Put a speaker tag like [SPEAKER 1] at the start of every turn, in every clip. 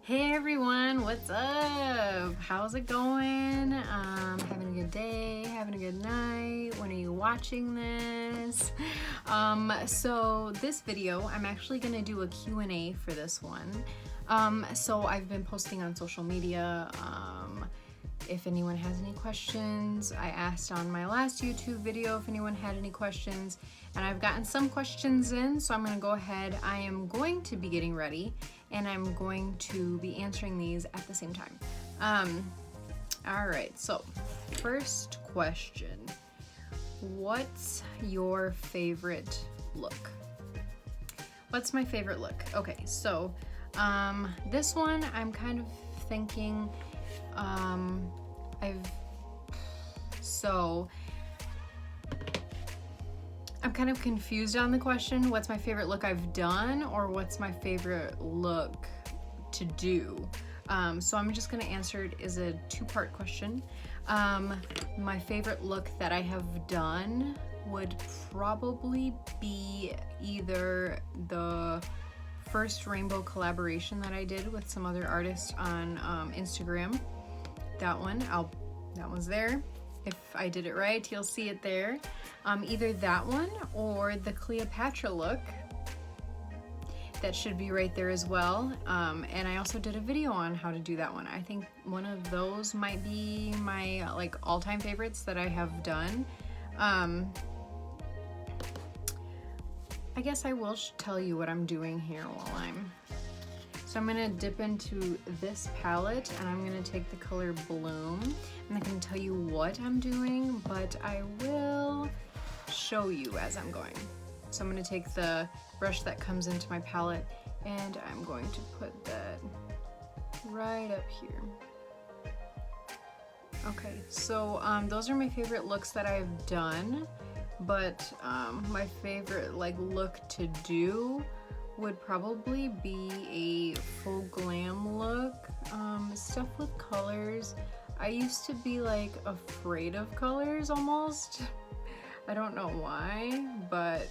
[SPEAKER 1] Hey everyone, what's up? How's it going? Having a good day, having a good night. When are you watching this? So this video, I'm actually gonna do a Q&A for this one. So I've been posting on social media. If anyone has any questions, I asked on my last YouTube video if anyone had any questions, and I've gotten some questions in, so I'm gonna go ahead. I am going to be getting ready, and I'm going to be answering these at the same time. All right, so first question. What's your favorite look? What's my favorite look? Okay, so this one I'm kind of thinking, I'm kind of confused on the question, what's my favorite look I've done or what's my favorite look to do? So I'm just gonna answer it as a two-part question. My favorite look that I have done would probably be either the first rainbow collaboration that I did with some other artists on Instagram. That one's there. If I did it right, you'll see it there. Either that one or the Cleopatra look. That should be right there as well. And I also did a video on how to do that one. I think one of those might be my all-time favorites that I have done. I guess I will tell you what I'm doing here So I'm gonna dip into this palette and I'm gonna take the color Bloom. I'm not gonna tell you what I'm doing, but I will show you as I'm going. So I'm gonna take the brush that comes into my palette and I'm going to put that right up here. Okay, so those are my favorite looks that I've done, but my favorite look to do would probably be a full glam look, stuff with colors. I used to be afraid of colors almost. I don't know why, but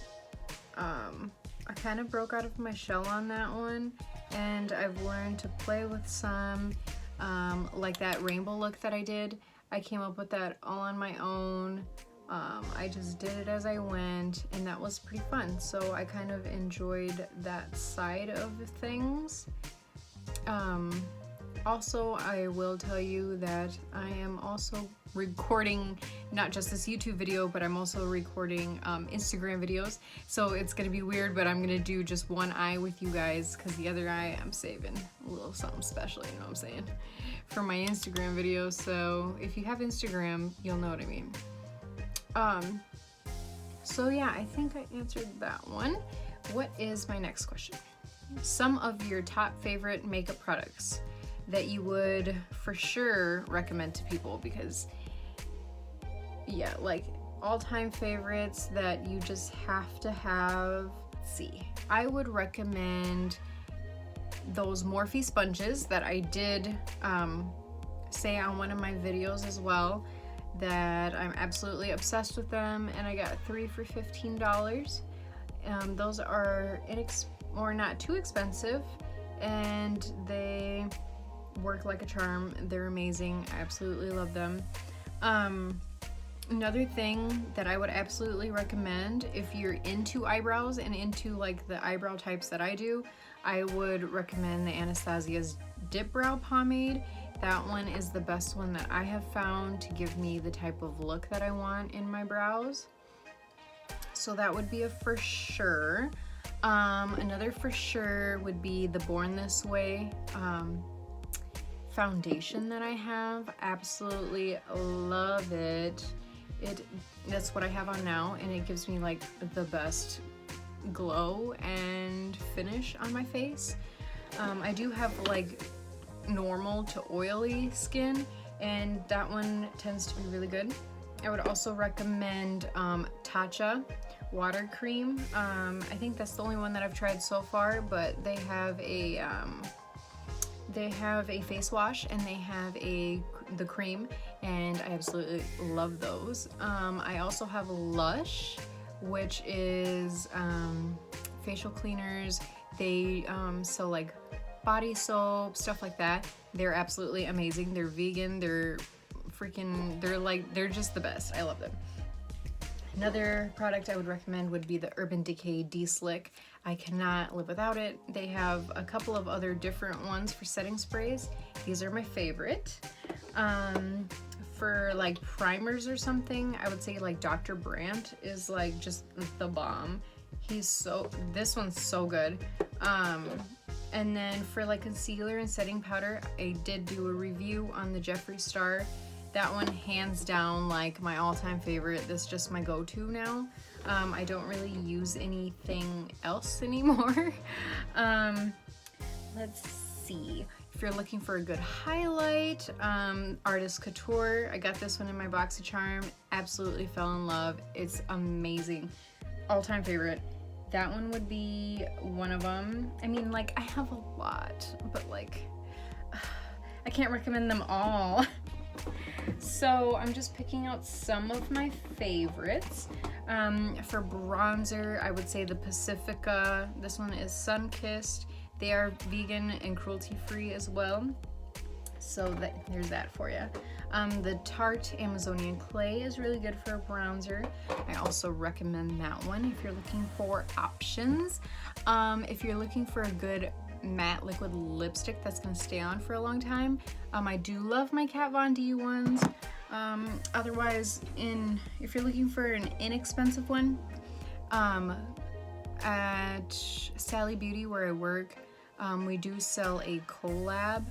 [SPEAKER 1] I kind of broke out of my shell on that one, and I've learned to play with some, like that rainbow look that I did. I came up with that all on my own. I just did it as I went, and that was pretty fun. So I kind of enjoyed that side of things. Also, I will tell you that I am also recording not just this YouTube video, but I'm also recording Instagram videos. So it's gonna be weird, but I'm gonna do just one eye with you guys because the other eye I'm saving a little something special, you know what I'm saying, for my Instagram videos. So if you have Instagram, you'll know what I mean. So yeah, I think I answered that one. What is my next question? Some of your top favorite makeup products that you would for sure recommend to people, because yeah, all-time favorites that you just have to have. Let's see, I would recommend those Morphe sponges that I did say on one of my videos as well, that I'm absolutely obsessed with them, and I got 3 for $15. Those are not too expensive, and they work like a charm. They're amazing. I absolutely love them. Another thing that I would absolutely recommend if you're into eyebrows and into the eyebrow types that I do, I would recommend the Anastasia's Dip Brow Pomade. That one is the best one that I have found to give me the type of look that I want in my brows. So that would be a for sure. Another for sure would be the Born This Way foundation that I have. Absolutely love it. That's what I have on now, and it gives me the best glow and finish on my face. I do have normal to oily skin, and that one tends to be really good. I would also recommend Tatcha water cream. I think that's the only one that I've tried so far, but they have a face wash and they have the cream, and I absolutely love those. I also have Lush, which is facial cleaners. They sell body soap, stuff like that. They're absolutely amazing. They're vegan. They're freaking, they're just the best. I love them. Another product I would recommend would be the Urban Decay De-Slick. I cannot live without it. They have a couple of other different ones for setting sprays. These are my favorite. For like primers or something, I would say like Dr. Brandt is like just the bomb. This one's so good. And then for like concealer and setting powder, I did do a review on the Jeffree Star. That one, hands down, like my all-time favorite. This is just my go-to now. I don't really use anything else anymore. Let's see. If you're looking for a good highlight, Artist Couture. I got this one in my BoxyCharm. Absolutely fell in love. It's amazing. All-time favorite. That one would be one of them. I mean, like, I have a lot, but like, I can't recommend them all. So I'm just picking out some of my favorites. For bronzer, I would say the Pacifica. This one is sun-kissed. They are vegan and cruelty-free as well. So there's that for you. The Tarte Amazonian Clay is really good for a bronzer. I also recommend that one if you're looking for options. If you're looking for a good matte liquid lipstick that's going to stay on for a long time, I do love my Kat Von D ones. Otherwise, if you're looking for an inexpensive one, at Sally Beauty where I work, we do sell a collab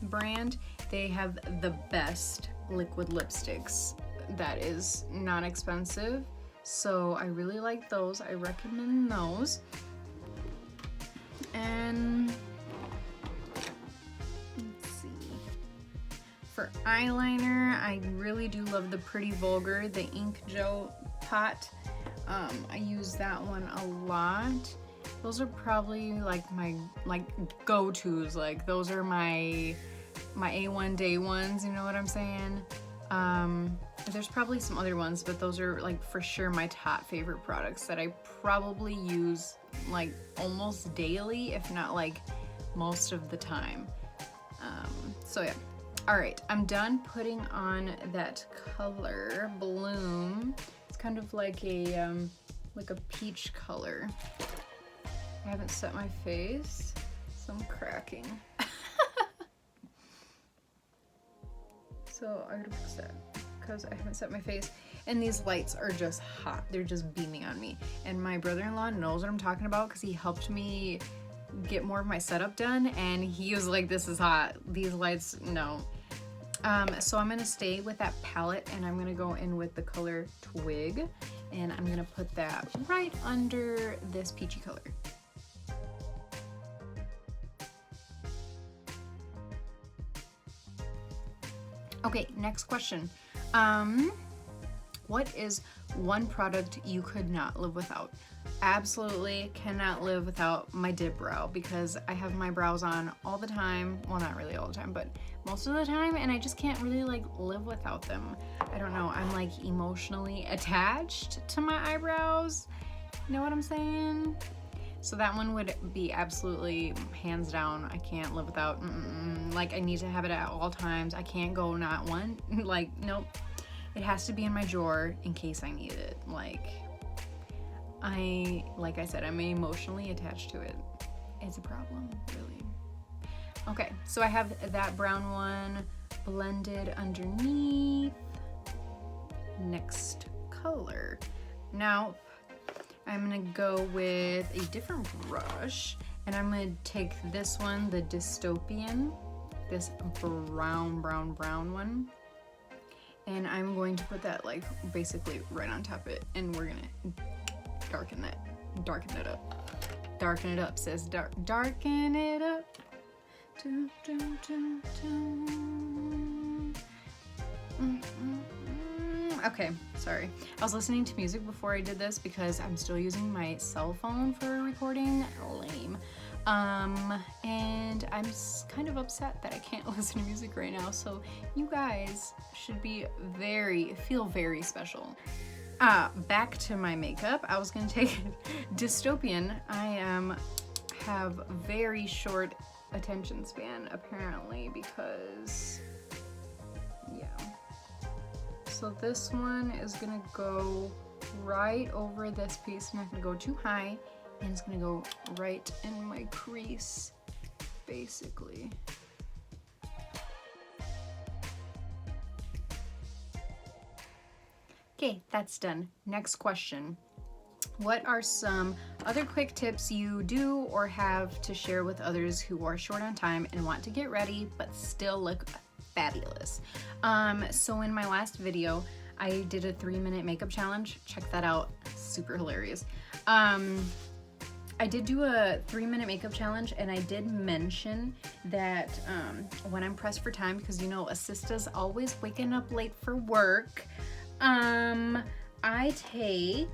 [SPEAKER 1] brand. They have the best liquid lipsticks that is not expensive, so I really like those. I recommend those. And let's see, for eyeliner, I really do love the Pretty Vulgar, the ink gel pot. I use that one a lot. Those are probably like my go-tos. Like those are my A1 day ones, you know what I'm saying? There's probably some other ones, but those are like for sure my top favorite products that I probably use like almost daily, if not like most of the time. So yeah. All right, I'm done putting on that color Bloom. It's kind of like a peach color. I haven't set my face, so I'm cracking. So I gotta fix that because I haven't set my face. And these lights are just hot. They're just beaming on me. And my brother-in-law knows what I'm talking about because he helped me get more of my setup done. And he was like, this is hot. These lights, no. So I'm gonna stay with that palette and I'm gonna go in with the color Twig. And I'm gonna put that right under this peachy color. Okay, next question. What is one product you could not live without? Absolutely cannot live without my dip brow because I have my brows on all the time. Well, not really all the time, but most of the time, and I just can't really like live without them. I don't know, I'm like emotionally attached to my eyebrows. You know what I'm saying? So that one would be absolutely hands down. I can't live without, like I need to have it at all times. I can't go not one, like nope. It has to be in my drawer in case I need it. Like I said, I'm emotionally attached to it. It's a problem, really. Okay, so I have that brown one blended underneath. Next color. Now, I'm gonna go with a different brush and I'm gonna take this one, the Dystopian, this brown one, and I'm going to put that like basically right on top of it, and we're gonna darken it up, sis, darken it up. Okay, sorry. I was listening to music before I did this because I'm still using my cell phone for recording. Lame. And I'm kind of upset that I can't listen to music right now, so you guys should feel very special. Back to my makeup. I was gonna take Dystopian. I have very short attention span apparently, because yeah. So this one is gonna go right over this piece, not gonna go too high, and it's gonna go right in my crease basically. Okay, that's done. Next question. What are some other quick tips you do or have to share with others who are short on time and want to get ready but still look fabulous? So in my last video, I did a 3-minute makeup challenge. Check that out, super hilarious. I did do a 3-minute makeup challenge, and I did mention that when I'm pressed for time, because you know Assista's always waking up late for work, I take,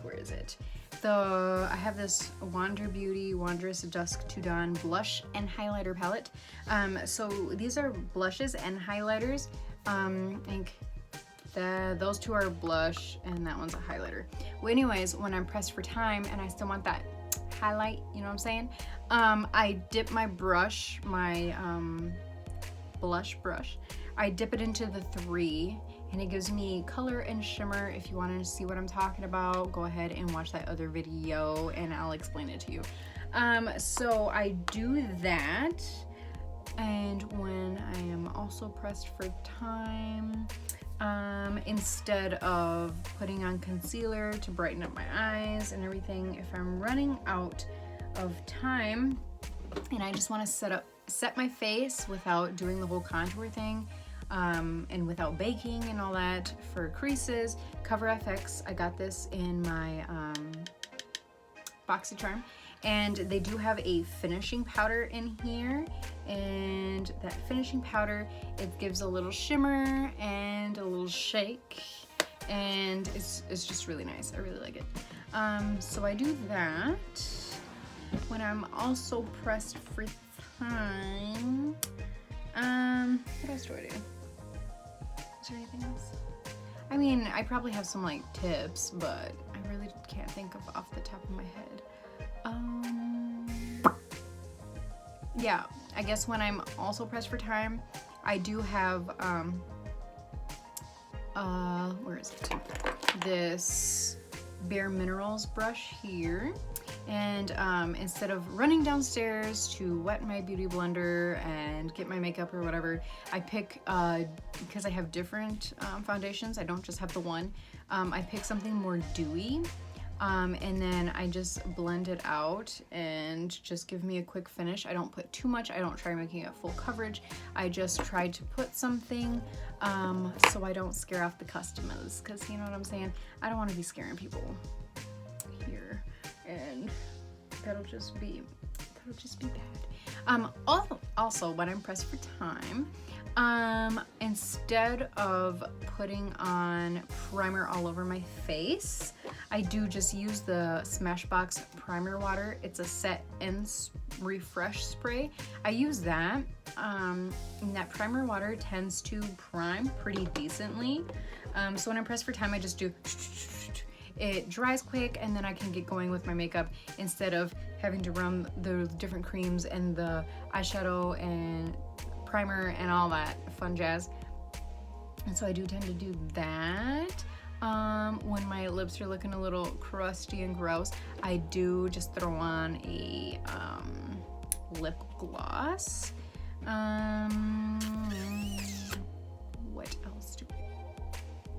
[SPEAKER 1] where is it? I have this Wander Beauty Wondrous Dusk to Dawn blush and highlighter palette. So these are blushes and highlighters. I think those two are blush and that one's a highlighter. Well, anyways, when I'm pressed for time and I still want that highlight, you know what I'm saying? I dip my brush, my blush brush, I dip it into the 3, and it gives me color and shimmer. If you want to see what I'm talking about, go ahead and watch that other video and I'll explain it to you. So I do that, and when I am also pressed for time, instead of putting on concealer to brighten up my eyes and everything, if I'm running out of time and I just want to set my face without doing the whole contour thing, and without baking and all that, for creases, Cover FX, I got this in my BoxyCharm, and they do have a finishing powder in here, and that finishing powder, it gives a little shimmer and a little shake, and it's just really nice. I really like it. So I do that. When I'm also pressed for time, what else do I do? Is there anything else? I mean, I probably have some like tips, but I really can't think of off the top of my head. Yeah, I guess when I'm also pressed for time, I do have where is it? This Bare Minerals brush here. And instead of running downstairs to wet my beauty blender and get my makeup or whatever, I pick, because I have different foundations, I don't just have the one, I pick something more dewy, and then I just blend it out and just give me a quick finish. I don't put too much, I don't try making it full coverage, I just try to put something so I don't scare off the customers, because you know what I'm saying, I don't want to be scaring people here. And that'll just be bad. Also, when I'm pressed for time, instead of putting on primer all over my face, I do just use the Smashbox primer water. It's a set and refresh spray. I use that. And that primer water tends to prime pretty decently. So when I'm pressed for time, I just do. It dries quick, and then I can get going with my makeup instead of having to run the different creams and the eyeshadow and primer and all that fun jazz. And so I do tend to do that. When my lips are looking a little crusty and gross, I do just throw on a lip gloss. What else do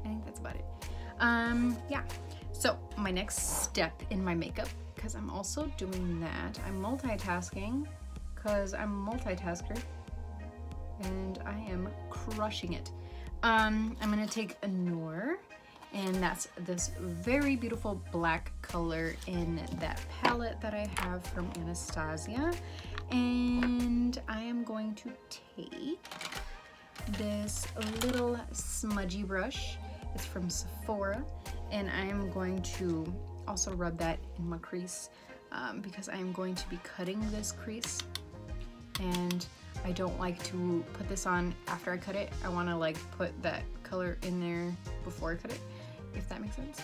[SPEAKER 1] I think that's about it. Yeah. So my next step in my makeup, because I'm also doing that, I'm multitasking, because I'm a multitasker, and I am crushing it. I'm gonna take a Noor, and that's this very beautiful black color in that palette that I have from Anastasia, and I am going to take this little smudgy brush. It's from Sephora, and I am going to also rub that in my crease because I am going to be cutting this crease, and I don't like to put this on after I cut it. I want to like put that color in there before I cut it, if that makes sense.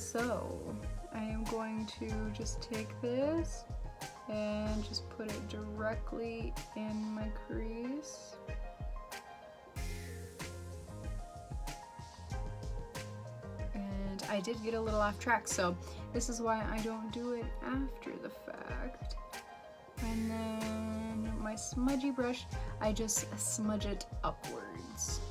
[SPEAKER 1] So I am going to just take this and just put it directly in my crease. And I did get a little off track, so this is why I don't do it after the fact. And then my smudgy brush, I just smudge it upwards.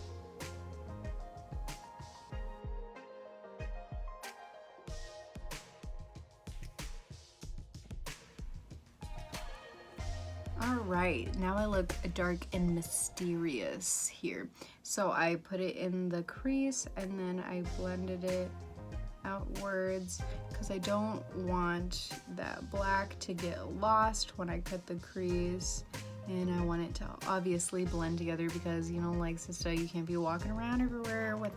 [SPEAKER 1] Alright, now I look dark and mysterious here. So I put it in the crease and then I blended it outwards because I don't want that black to get lost when I cut the crease, and I want it to obviously blend together because, you know, like sister, you can't be walking around everywhere with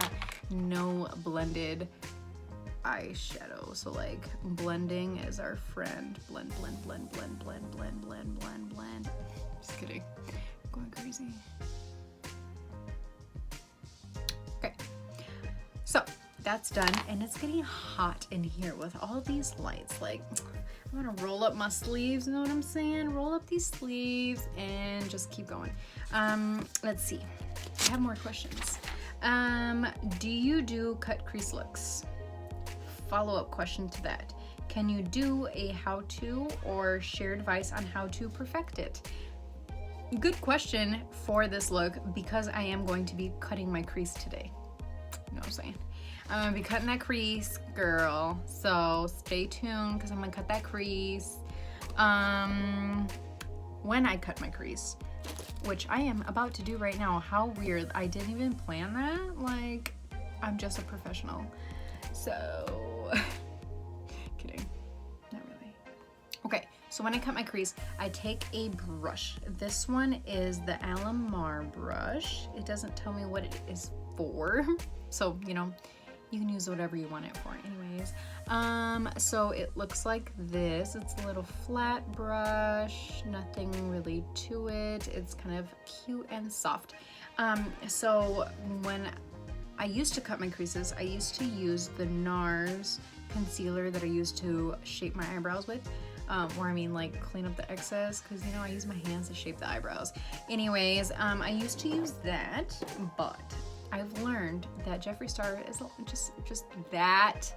[SPEAKER 1] no blended eyeshadow. So like blending is our friend. Blend, blend, blend, blend, blend, blend, blend, blend, blend. Just kidding, I'm going crazy. Okay, so that's done, and it's getting hot in here with all these lights. Like, I'm gonna roll up my sleeves, you know what I'm saying? Roll up these sleeves and just keep going. Let's see, I have more questions. Do you do cut crease looks? Follow-up question to that. Can you do a how-to or share advice on how to perfect it? Good question for this look because I am going to be cutting my crease today. You know what I'm saying? I'm gonna be cutting that crease, girl. So stay tuned because I'm gonna cut that crease. When I cut my crease, which I am about to do right now. How weird. I didn't even plan that. Like, I'm just a professional. So, kidding. Not really. Okay, so when I cut my crease, I take a brush. This one is the Alamar brush. It doesn't tell me what it is for. So, you know, you can use whatever you want it for anyways. So it looks like this. It's a little flat brush, nothing really to it. It's kind of cute and soft. So when I used to cut my creases, I used to use the NARS concealer that I used to shape my eyebrows with. Or I mean like clean up the excess, because you know I use my hands to shape the eyebrows. Anyways, I used to use that, but I've learned that Jeffree Star is just that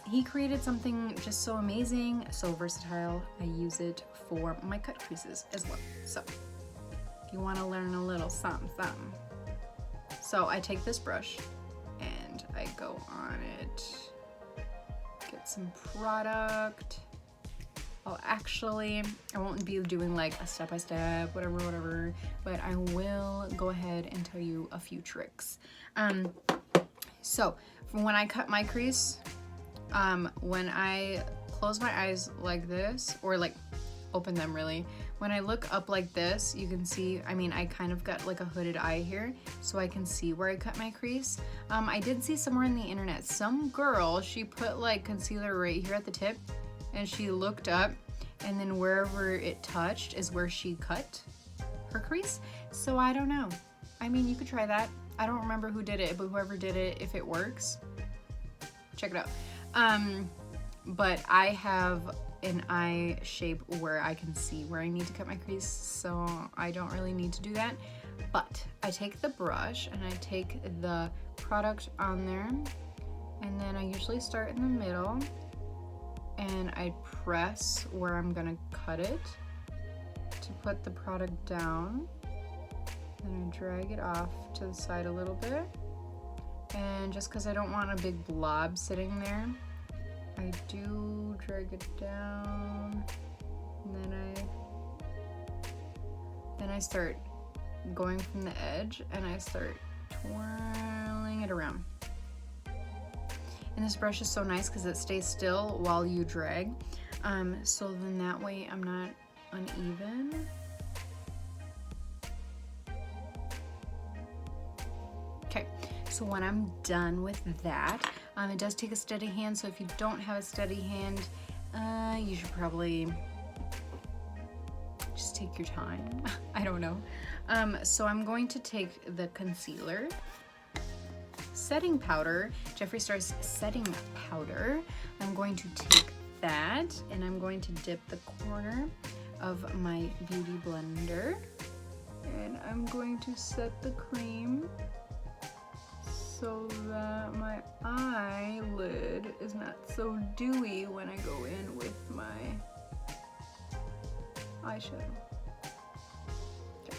[SPEAKER 1] he created something just so amazing, so versatile. I use it for my cut creases as well. So if you want to learn a little something. So I take this brush and I go on it, get some product. Well, actually, I won't be doing like a step-by-step, whatever, but I will go ahead and tell you a few tricks. So when I cut my crease, when I close my eyes like this, or like open them really, when I look up like this, you can see, I mean, I kind of got like a hooded eye here, so I can see where I cut my crease. I did see somewhere on the internet, some girl, she put like concealer right here at the tip, and she looked up, and then wherever it touched is where she cut her crease. So I don't know. I mean, you could try that. I don't remember who did it, but whoever did it, if it works, check it out. But I have an eye shape where I can see where I need to cut my crease, so I don't really need to do that. But I take the brush and I take the product on there, and then I usually start in the middle, and I press where I'm gonna cut it to put the product down. Then I drag it off to the side a little bit. And just because I don't want a big blob sitting there, I do drag it down. And then I start going from the edge and I start twirling it around. And this brush is so nice because it stays still while you drag. So then that way I'm not uneven. Okay, so when I'm done with that, it does take a steady hand, so if you don't have a steady hand, you should probably just take your time. I don't know. So I'm going to take the concealer setting powder, Jeffree Star's setting powder. I'm going to take that and I'm going to dip the corner of my beauty blender, and I'm going to set the cream so that my eyelid is not so dewy when I go in with my eyeshadow. Okay.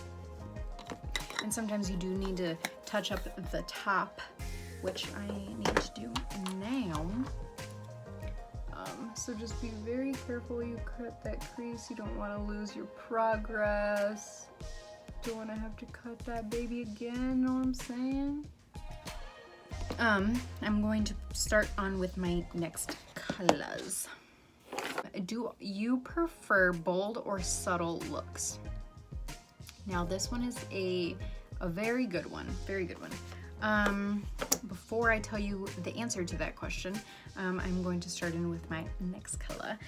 [SPEAKER 1] And sometimes you do need to touch up the top, which I need to do now. So just be very careful you cut that crease. You don't want to lose your progress. Don't want to have to cut that baby again, know what I'm saying? I'm going to start on with my next colors. Do you prefer bold or subtle looks? Now this one is a very good one, very good one. Before I tell you the answer to that question, I'm going to start in with my next color.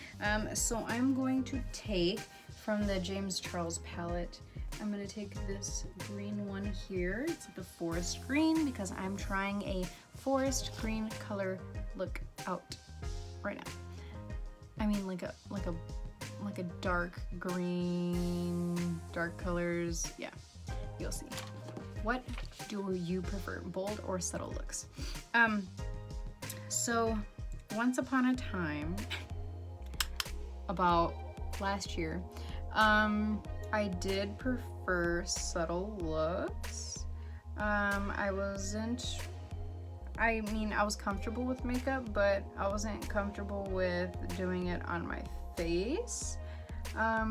[SPEAKER 1] So I'm going to take from the James Charles palette, I'm going to take this green one here. It's the forest green because I'm trying a forest green color look out right now. I mean like a dark green, dark colors. Yeah, you'll see. What do you prefer, bold or subtle looks? So once upon a time, about last year, I did prefer subtle looks. I was comfortable with makeup, but I wasn't comfortable with doing it on my face. I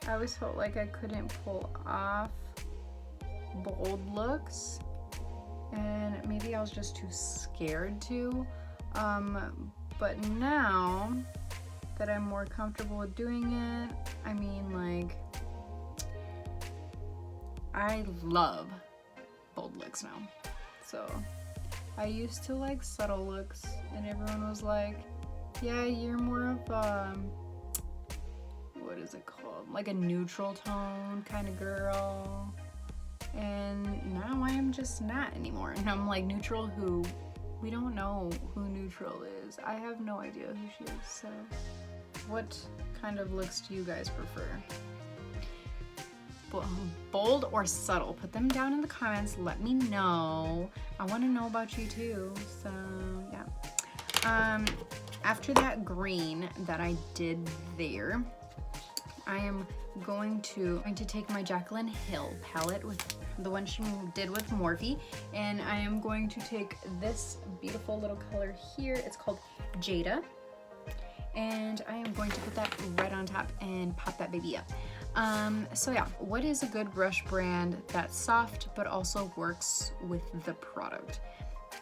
[SPEAKER 1] always felt like I couldn't pull off bold looks, and maybe I was just too scared to. But now that I'm more comfortable with doing it, I mean, like, I love bold looks now. So I used to like subtle looks, and everyone was like, yeah, you're more of what is it called? Like a neutral tone kind of girl. And now I am just not anymore. And I'm like, neutral who? We don't know who neutral is. I have no idea who she is. So what kind of looks do you guys prefer? Bold or subtle? Put them down in the comments. Let me know. I want to know about you too. So yeah. After that green that I did there, I am going to take my Jaclyn Hill palette, with the one she did with Morphe, and I am going to take this beautiful little color here. It's called Jada, and I am going to put that right on top and pop that baby up. So yeah, what is a good brush brand that's soft but also works with the product?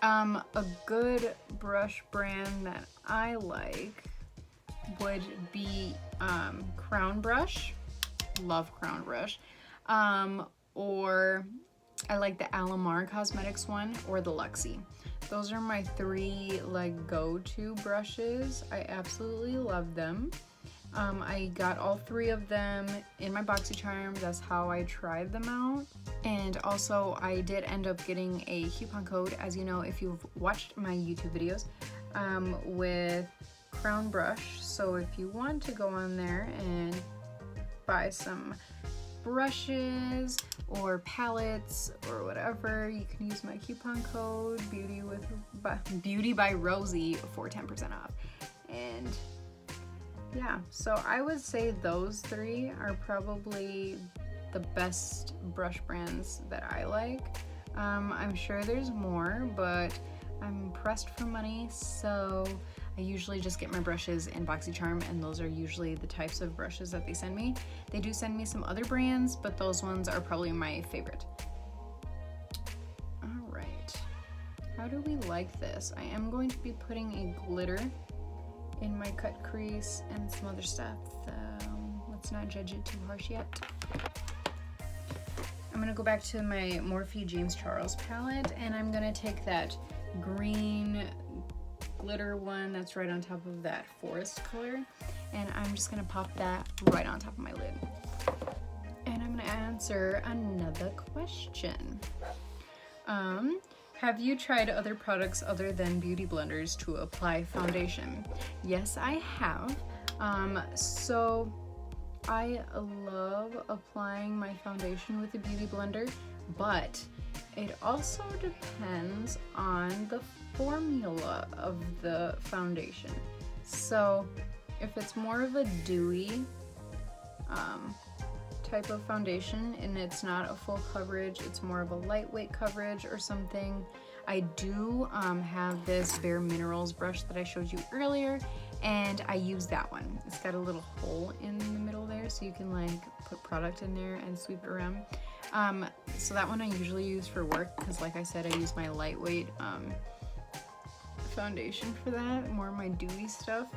[SPEAKER 1] A good brush brand that I like would be Crown Brush. Love Crown Brush. Or I like the Alamar Cosmetics one, or the Luxie. Those are my three like go-to brushes. I absolutely love them. I got all three of them in my BoxyCharm. That's how I tried them out. And also I did end up getting a coupon code, as you know if you've watched my YouTube videos, with Crown Brush. So if you want to go on there and buy some brushes or palettes or whatever, you can use my coupon code Beauty by Rosie for 10% off. And yeah, so I would say those three are probably the best brush brands that I like. I'm sure there's more, but I'm pressed for money, so I usually just get my brushes in BoxyCharm, and those are usually the types of brushes that they send me. They do send me some other brands, but those ones are probably my favorite. All right, how do we like this? I am going to be putting a glitter in my cut crease and some other stuff, so let's not judge it too harsh yet. I'm gonna go back to my Morphe James Charles palette, and I'm gonna take that green glitter one that's right on top of that forest color, and I'm just gonna pop that right on top of my lid. And I'm gonna answer another question. Have you tried other products other than beauty blenders to apply foundation? Yes, I have. So I love applying my foundation with a beauty blender, but it also depends on the formula of the foundation. So if it's more of a dewy type of foundation and it's not a full coverage, it's more of a lightweight coverage or something, I do have this Bare Minerals brush that I showed you earlier, and I use that one. It's got a little hole in the middle there so you can like put product in there and sweep it around. So that one I usually use for work because, like I said, I use my lightweight foundation for that, more of my dewy stuff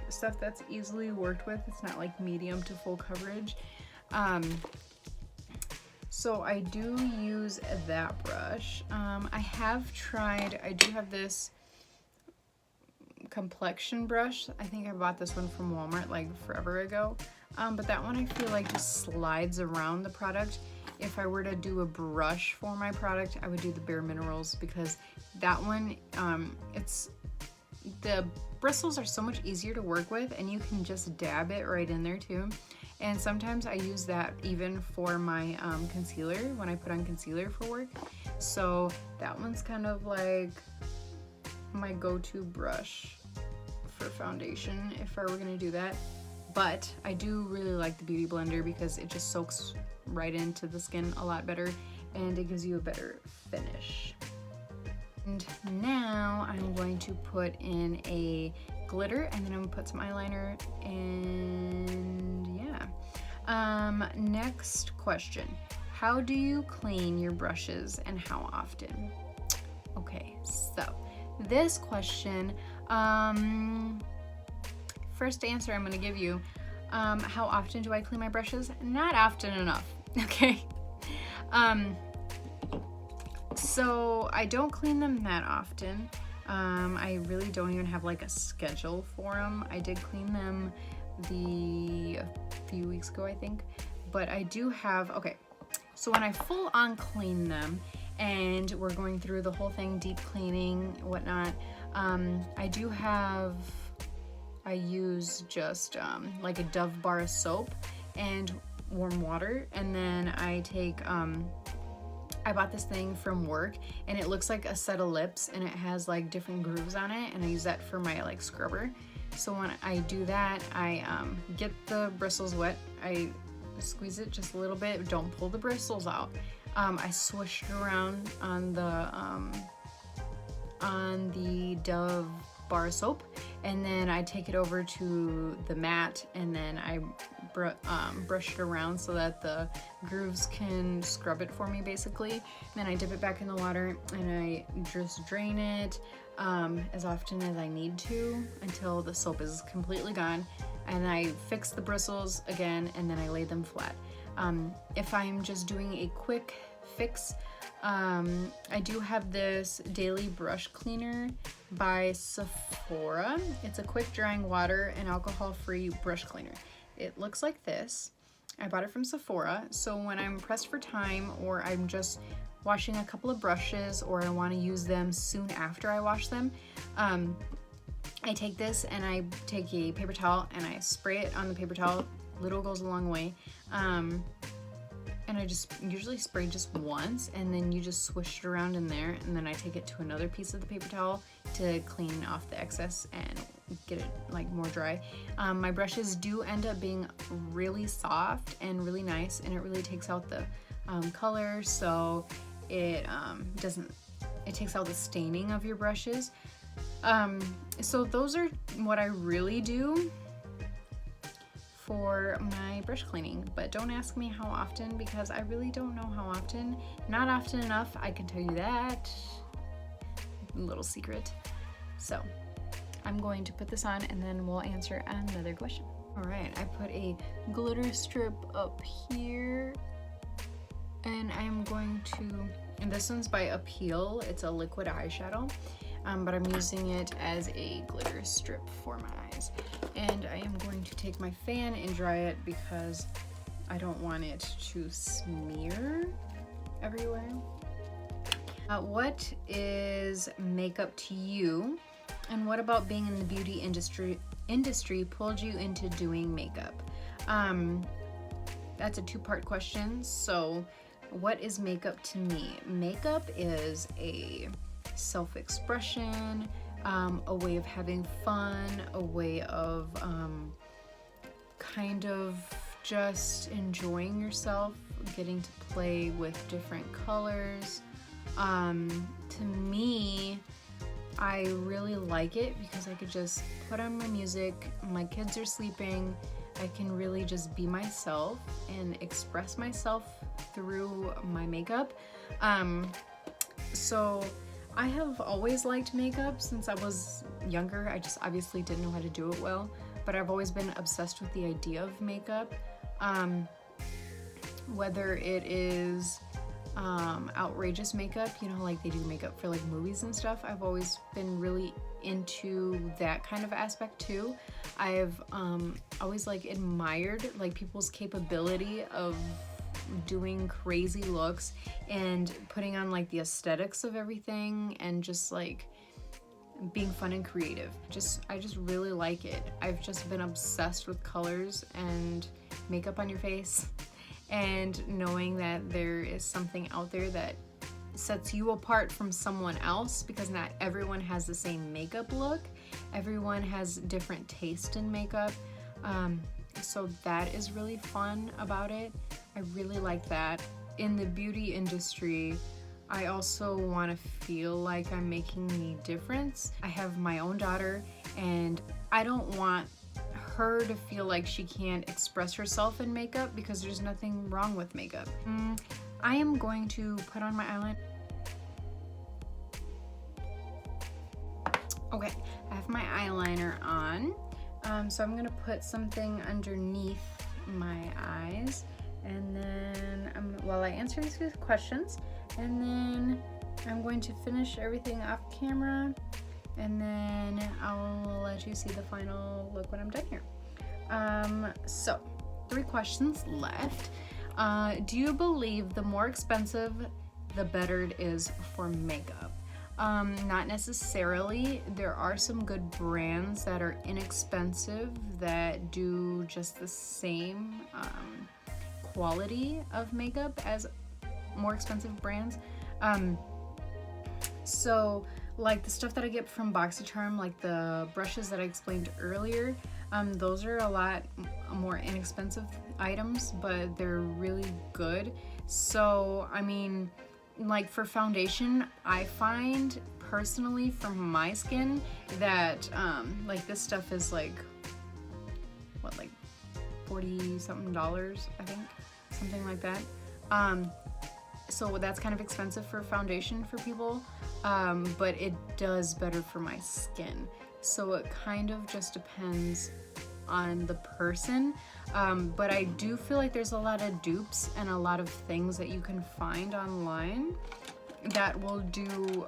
[SPEAKER 1] that's easily worked with. It's not like medium to full coverage. So I do use that brush. I do have this complexion brush. I think I bought this one from Walmart like forever ago. But that one I feel like just slides around the product. If I were to do a brush for my product, I would do the Bare Minerals because that one, the bristles are so much easier to work with and you can just dab it right in there too. And sometimes I use that even for my concealer when I put on concealer for work. So that one's kind of like my go-to brush for foundation if I were gonna do that. But I do really like the Beauty Blender because it just soaks right into the skin a lot better and it gives you a better finish. And now I'm going to put in a glitter and then I'm gonna put some eyeliner, and yeah. Next question. How do you clean your brushes and how often? Okay, so this question, first answer I'm gonna give you, how often do I clean my brushes? Not often enough, okay? So I don't clean them that often. I really don't even have like a schedule for them. I did clean them a few weeks ago, I think, but I do have, okay, so when I full on clean them and we're going through the whole thing, deep cleaning, whatnot, I use just like a Dove bar of soap and warm water, and then I take, I bought this thing from work and it looks like a set of lips and it has like different grooves on it, and I use that for my like scrubber. So when I do that, I get the bristles wet, I squeeze it just a little bit, don't pull the bristles out. I swish it around on the Dove bar of soap, and then I take it over to the mat and then I brush it around so that the grooves can scrub it for me basically. And then I dip it back in the water and I just drain it as often as I need to until the soap is completely gone, and I fix the bristles again and then I lay them flat. If I'm just doing a quick fix, I do have this daily brush cleaner by Sephora. It's a quick drying water and alcohol-free brush cleaner. It looks like this. I bought it from Sephora, so when I'm pressed for time or I'm just washing a couple of brushes or I want to use them soon after I wash them, I take this and I take a paper towel and I spray it on the paper towel. Little goes a long way. And I just usually spray just once and then you just swish it around in there, and then I take it to another piece of the paper towel to clean off the excess and get it like more dry. My brushes do end up being really soft and really nice, and it really takes out the color, so it takes out the staining of your brushes. So those are what I really do for my brush cleaning, but don't ask me how often because I really don't know how often. Not often enough, I can tell you that. A little secret. So I'm going to put this on and then we'll answer another question. All right, I put a glitter strip up here and I'm going to, and this one's by Appeal. It's a liquid eyeshadow. But I'm using it as a glitter strip for my eyes. And I am going to take my fan and dry it because I don't want it to smear everywhere. What is makeup to you? And what about being in the beauty industry pulled you into doing makeup? That's a two-part question. So what is makeup to me? Makeup is a self-expression, a way of having fun, a way of kind of just enjoying yourself, getting to play with different colors. To me, I really like it because I could just put on my music, my kids are sleeping, I can really just be myself and express myself through my makeup. So I have always liked makeup since I was younger. I just obviously didn't know how to do it well, but I've always been obsessed with the idea of makeup. Whether it is outrageous makeup, you know, like they do makeup for like movies and stuff. I've always been really into that kind of aspect too. I've always like admired like people's capability of doing crazy looks and putting on like the aesthetics of everything and just like being fun and creative. I just really like it. I've just been obsessed with colors and makeup on your face, and knowing that there is something out there that sets you apart from someone else, because not everyone has the same makeup look. Everyone has different taste in makeup. So that is really fun about it. I really like that. In the beauty industry, I also want to feel like I'm making a difference. I have my own daughter, and I don't want her to feel like she can't express herself in makeup, because there's nothing wrong with makeup. I am going to put on my eyeliner. Okay, I have my eyeliner on. So I'm gonna put something underneath my eyes, and then while I answer these questions, and then I'm going to finish everything off camera, and then I'll let you see the final look when I'm done here. So 3 questions left. Do you believe the more expensive, the better it is for makeup? Not necessarily. There are some good brands that are inexpensive that do just the same quality of makeup as more expensive brands. So like the stuff that I get from BoxyCharm, like the brushes that I explained earlier, those are a lot more inexpensive items, but they're really good. So I mean, like for foundation, I find personally from my skin that like this stuff is like what, like $40 something, I think, something like that. So that's kind of expensive for foundation for people, but it does better for my skin. So it kind of just depends on the person, but I do feel like there's a lot of dupes and a lot of things that you can find online that will do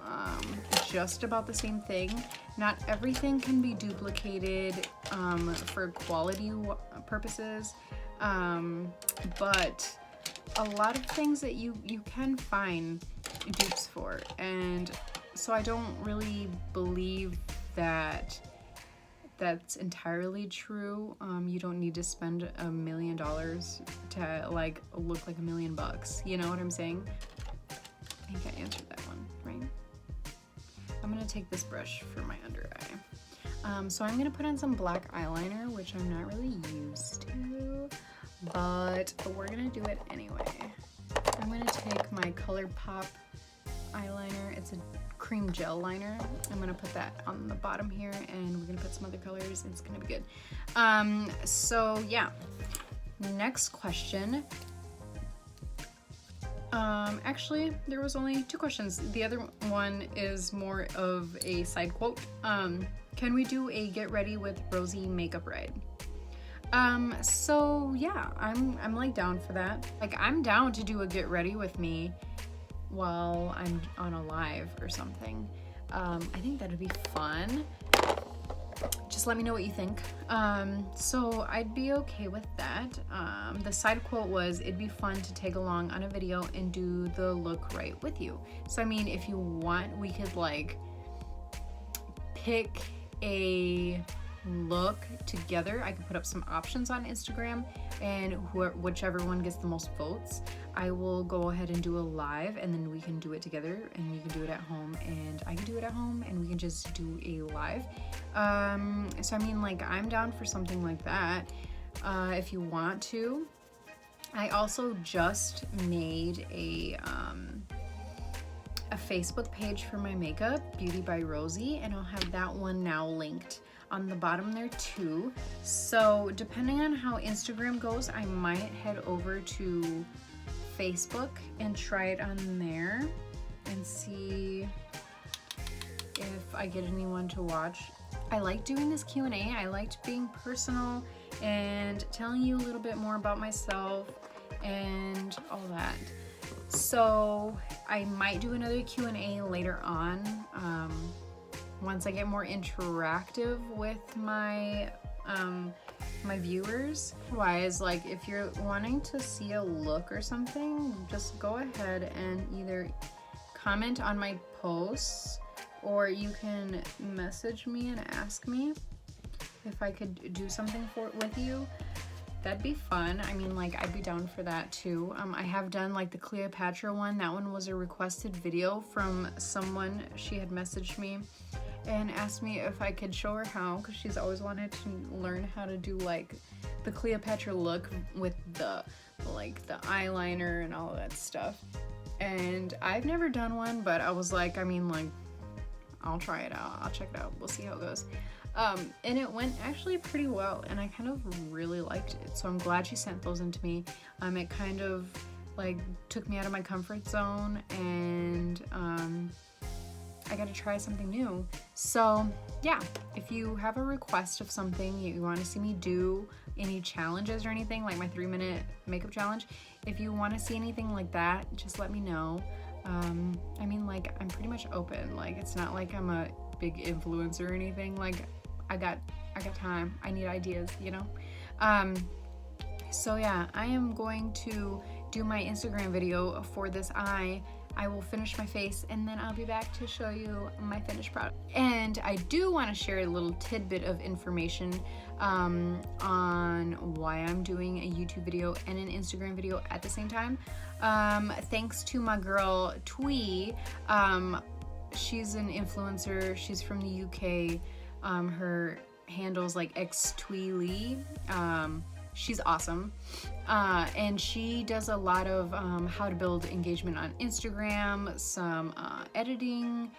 [SPEAKER 1] just about the same thing. Not everything can be duplicated for quality purposes, but a lot of things that you can find dupes for, and so I don't really believe that that's entirely true. You don't need to spend $1 million to like look like $1 million. You know what I'm saying? I think I answered that one, right? I'm gonna take this brush for my under eye. So I'm gonna put on some black eyeliner, which I'm not really used to, but we're gonna do it anyway. I'm gonna take my ColourPop eyeliner. It's a cream gel liner. I'm gonna put that on the bottom here, and we're gonna put some other colors. It's gonna be good. So yeah, next question. Actually, there was only 2 questions. The other one is more of a side quote. Can we do a get ready with Rosie makeup ride? So yeah, I'm like down for that. Like I'm down to do a get ready with me while I'm on a live or something. I think that'd be fun. Just just let me know what you think. So I'd be okay with that. The side quote was, it'd be fun to tag along on a video and do the look right with you. So I mean, if you want, we could like pick a look together. I could put up some options on Instagram, and whichever one gets the most votes, I will go ahead and do a live, and then we can do it together, and you can do it at home and I can do it at home, and we can just do a live. So I mean, like, I'm down for something like that if you want to. I also just made a Facebook page for my makeup, Beauty by Rosie, and I'll have that one now linked on the bottom there too. So depending on how Instagram goes, I might head over to Facebook and try it on there and see if I get anyone to watch. I like doing this Q&A. I liked being personal and telling you a little bit more about myself and all that. So I might do another Q&A later on, once I get more interactive with my my viewers. Otherwise, like, if you're wanting to see a look or something, just go ahead and either comment on my posts, or you can message me and ask me if I could do something with you. That'd be fun. I mean, like, I'd be down for that too. I have done like the Cleopatra one. That one was a requested video from someone. She had messaged me and asked me if I could show her how, because she's always wanted to learn how to do like the Cleopatra look with the like the eyeliner and all that stuff. And I've never done one, but I was like, I mean, like, I'll try it out. I'll check it out. We'll see how it goes. And it went actually pretty well, and I kind of really liked it. So I'm glad she sent those into me. It kind of like took me out of my comfort zone, and I got to try something new. So yeah, if you have a request of something you want to see me do, any challenges or anything, like my 3-minute makeup challenge, if you want to see anything like that, just let me know. I mean, like, I'm pretty much open. Like, it's not like I'm a big influencer or anything. Like, I got time. I need ideas, you know? So yeah, I am going to do my Instagram video for this eye. I will finish my face, and then I'll be back to show you my finished product. And I do want to share a little tidbit of information on why I'm doing a YouTube video and an Instagram video at the same time. Thanks to my girl Twee. She's an influencer. She's from the UK. Her handle's like xtweelee. She's awesome. And she does a lot of how to build engagement on Instagram, some editing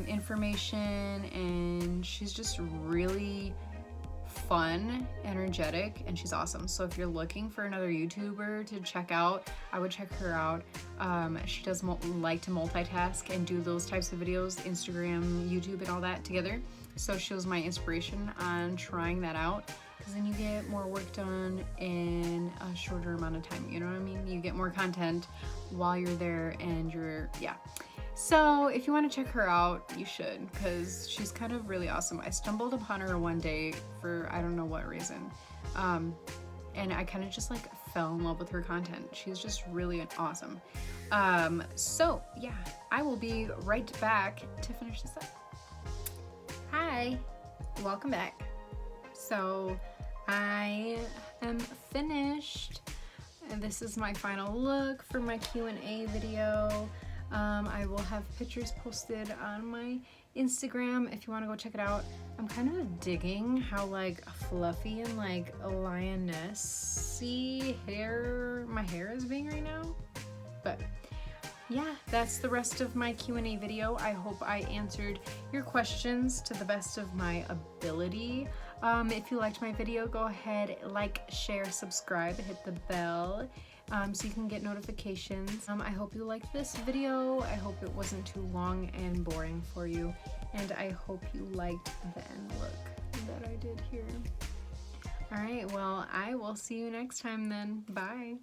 [SPEAKER 1] information, and she's just really fun, energetic, and she's awesome. So if you're looking for another YouTuber to check out, I would check her out. She does like to multitask and do those types of videos, Instagram, YouTube, and all that together. So she was my inspiration on trying that out, because then you get more work done in a shorter amount of time. You know what I mean? You get more content while you're there, and yeah. So if you want to check her out, you should, because she's kind of really awesome. I stumbled upon her one day for I don't know what reason, and I kind of just like fell in love with her content. She's just really awesome. So yeah, I will be right back to finish this up. Hi, welcome back. So I am finished, and this is my final look for my Q&A video. I will have pictures posted on my Instagram if you want to go check it out. I'm kind of digging how like fluffy and like lioness-y my hair is being right now. But yeah, that's the rest of my Q&A video. I hope I answered your questions to the best of my ability. If you liked my video, go ahead, like, share, subscribe, hit the bell so you can get notifications. I hope you liked this video. I hope it wasn't too long and boring for you. And I hope you liked the end look that I did here. All right, well, I will see you next time then. Bye.